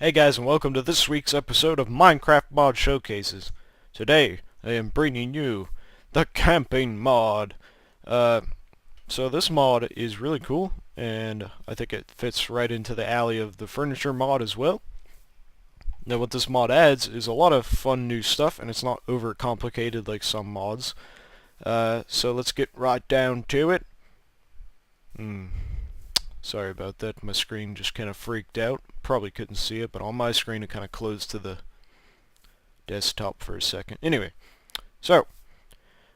Hey guys, and welcome to this week's episode of Minecraft Mod Showcases. Today, I am bringing you the camping mod. So this mod is really cool, and I think it fits right into the alley of the furniture mod as well. Now what this mod adds is a lot of fun new stuff, and it's not over complicated like some mods. So let's get right down to it. Sorry about that, my screen just kind of freaked out. Probably couldn't see it, but on my screen it kind of closed to the desktop for a second. Anyway, so,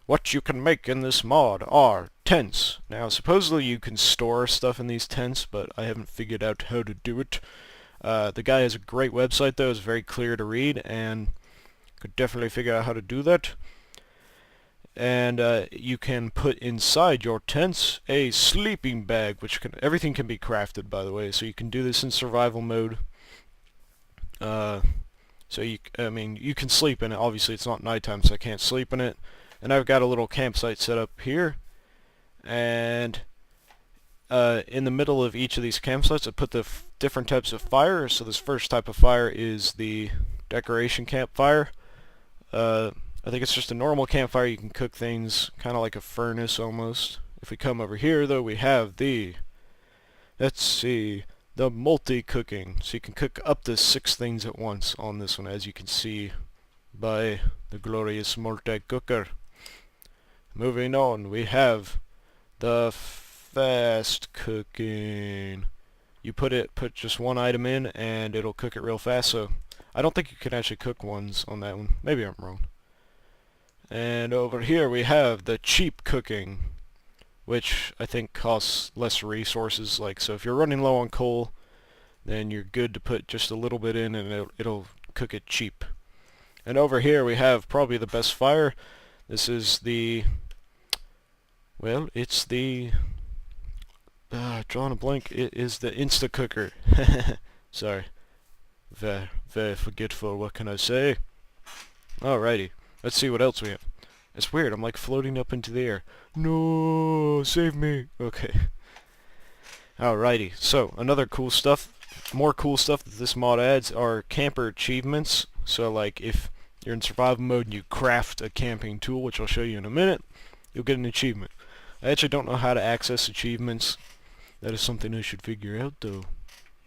what you can make in this mod are tents. Now, supposedly you can store stuff in these tents, but I haven't figured out how to do it. The guy has a great website though, it's very clear to read, and could definitely figure out how to do that. And you can put inside your tents a sleeping bag, which everything can be crafted, by the way. So you can do this in survival mode. You can sleep in it. Obviously, it's not nighttime, so I can't sleep in it. And I've got a little campsite set up here, and in the middle of each of these campsites, I put the different types of fire. So this first type of fire is the decoration campfire. I think it's just a normal campfire. You can cook things kind of like a furnace almost. If we come over here though, we have the multi-cooking. So you can cook up to 6 things at once on this one, as you can see by the glorious multi-cooker. Moving on, we have the fast cooking. You put just one item in and it'll cook it real fast. So I don't think you can actually cook ones on that one. Maybe I'm wrong. And over here we have the cheap cooking, which I think costs less resources. So if you're running low on coal, then you're good to put just a little bit in and it'll cook it cheap. And over here we have probably the best fire. This is the, well, it's the, drawing a blank, it is the Insta Cooker. Sorry. Very forgetful, what can I say? Alrighty. Let's see what else we have. It's weird, I'm like floating up into the air. No, save me. Okay. Alrighty, so another cool stuff, more cool stuff that this mod adds are camper achievements. So like if you're in survival mode and you craft a camping tool, which I'll show you in a minute, you'll get an achievement. I actually don't know how to access achievements. That is something I should figure out though.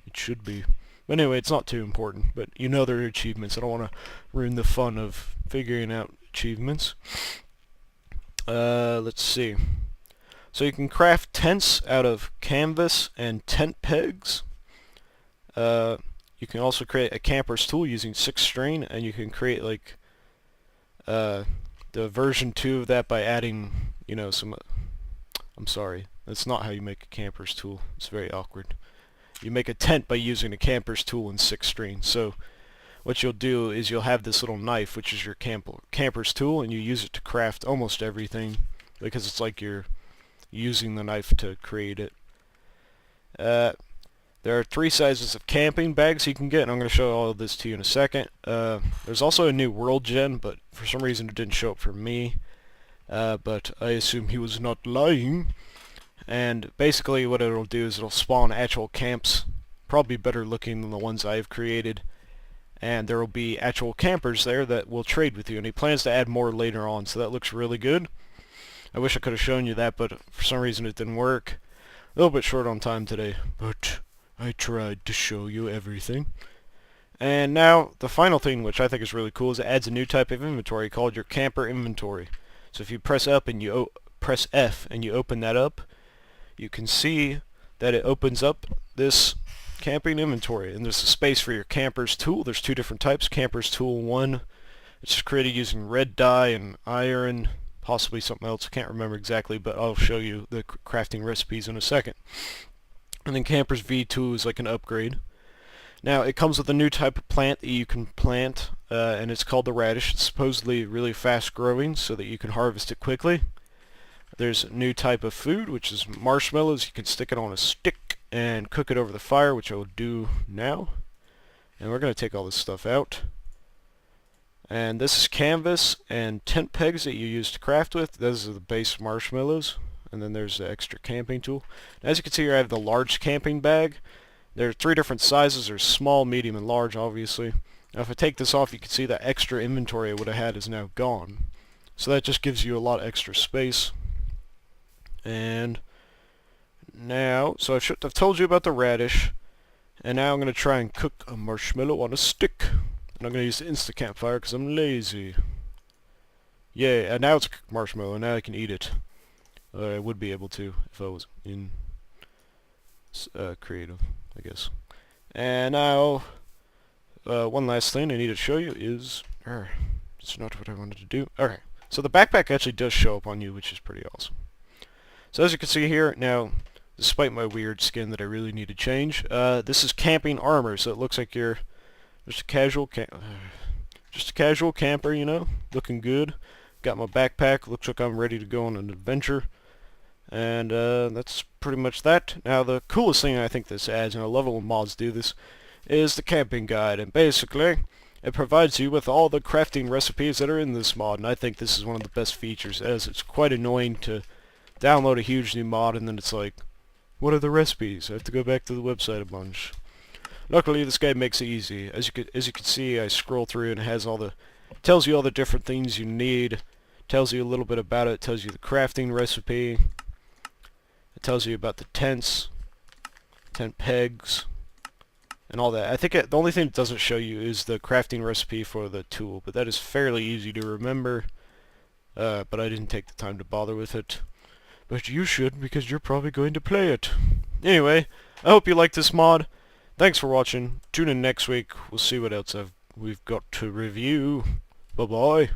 It should be. But anyway, it's not too important, but you know there are achievements. I don't want to ruin the fun of figuring out achievements. Let's see. So you can craft tents out of canvas and tent pegs. You can also create a camper's tool using 6 string, and you can create like the version 2 of that by adding, some... I'm sorry, that's not how you make a camper's tool. It's very awkward. You make a tent by using a camper's tool in 6 string. So what you'll do is you'll have this little knife, which is your camper's tool, and you use it to craft almost everything, because it's like you're using the knife to create it. There are 3 sizes of camping bags you can get, and I'm going to show all of this to you in a second. There's also a new world gen, but for some reason it didn't show up for me. But I assume he was not lying. And basically what it'll do is it'll spawn actual camps, probably better looking than the ones I've created, and there will be actual campers there that will trade with you, and he plans to add more later on, so that looks really good. I wish I could have shown you that, but for some reason it didn't work. A little bit short on time today, but I tried to show you everything. And now the final thing, which I think is really cool, is it adds a new type of inventory called your camper inventory. So if you press up and you press F and you open that up, you can see that it opens up this camping inventory, and there's a space for your camper's tool. There's 2 different types. Camper's tool 1, it's created using red dye and iron, possibly something else, I can't remember exactly, but I'll show you the crafting recipes in a second. And then camper's V2 is like an upgrade. Now it comes with a new type of plant that you can plant, and it's called the radish. It's supposedly really fast growing so that you can harvest it quickly. There's a new type of food, which is marshmallows. You can stick it on a stick and cook it over the fire, which I will do now. And we're going to take all this stuff out. And this is canvas and tent pegs that you use to craft with. Those are the base marshmallows. And then there's the extra camping tool. And as you can see here, I have the large camping bag. There are 3 different sizes. There's small, medium, and large, obviously. Now if I take this off, you can see that extra inventory I would have had is now gone. So that just gives you a lot of extra space. And now, so I've told you about the radish, and now I'm going to try and cook a marshmallow on a stick. And I'm going to use the instant campfire because I'm lazy. Yeah, and now it's a cooked marshmallow, and now I can eat it. I would be able to if I was in creative, I guess. And now, one last thing I need to show you is... it's not what I wanted to do. Okay, so the backpack actually does show up on you, which is pretty awesome. So as you can see here, now, despite my weird skin that I really need to change, this is camping armor, so it looks like you're just a casual camper, you know, looking good. Got my backpack, looks like I'm ready to go on an adventure. And that's pretty much that. Now the coolest thing I think this adds, and I love it when mods do this, is the camping guide. And basically, it provides you with all the crafting recipes that are in this mod. And I think this is one of the best features, as it's quite annoying to download a huge new mod and then it's like, what are the recipes? I have to go back to the website a bunch. Luckily, this guide makes it easy. As you can see, I scroll through and it has tells you all the different things you need. Tells you a little bit about it. Tells you the crafting recipe. It tells you about the tents, tent pegs, and all that. I think the only thing it doesn't show you is the crafting recipe for the tool, but that is fairly easy to remember. But I didn't take the time to bother with it. But you should, because you're probably going to play it. Anyway, I hope you liked this mod. Thanks for watching. Tune in next week. We'll see what else we've got to review. Bye-bye.